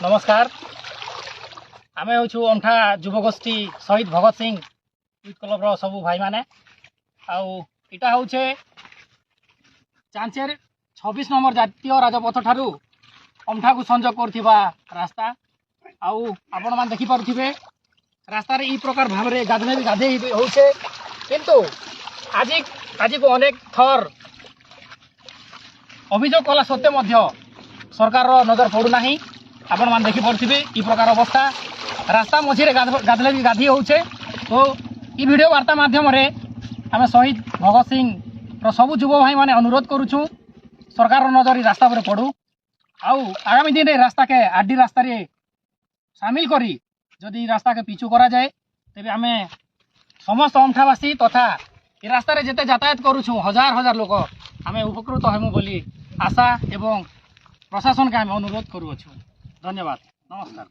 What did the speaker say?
नमस्कार आम हूँ अंठा युवगोष्ठी शहीद भगत सिंह यूथ क्लब सबू भाई माने आटा हूँ चांचेर 26 नंबर जातीय राजपथ ठारू अंठा को संजोग करथिबा रास्ता आपण मान देखि पारुथिबे रास्ता रे ई प्रकार भाव रे गाधने भी गाधे होछे किंतु आज को अनेक थर अभियोग कला सत्वे मध्य सरकार नजर पड़ूना आपण मान देखि पारुथिबे ई प्रकार अवस्था रास्ता मझी गाधले भी गाधी होछे। तो ई वीडियो वार्ता माध्यम रे आम शहीद भगत सिंह सबू युव भाई माने अनुरोध करुछु सरकार नजर रास्ता पर पड़ू आगामी दिन रे रास्ता के आरडी रास्ता रे सामिल करी जदि रास्ता के पिछु करा जाए तेबे आम समस्त अंठावासी तथा ये रास्ता रे जेते यातायात करुछु हजार हजार लोक आम उपकृत हेमु बोली आशा एवं प्रशासन के आम अनुरोध करुछु। धन्यवाद। नमस्कार।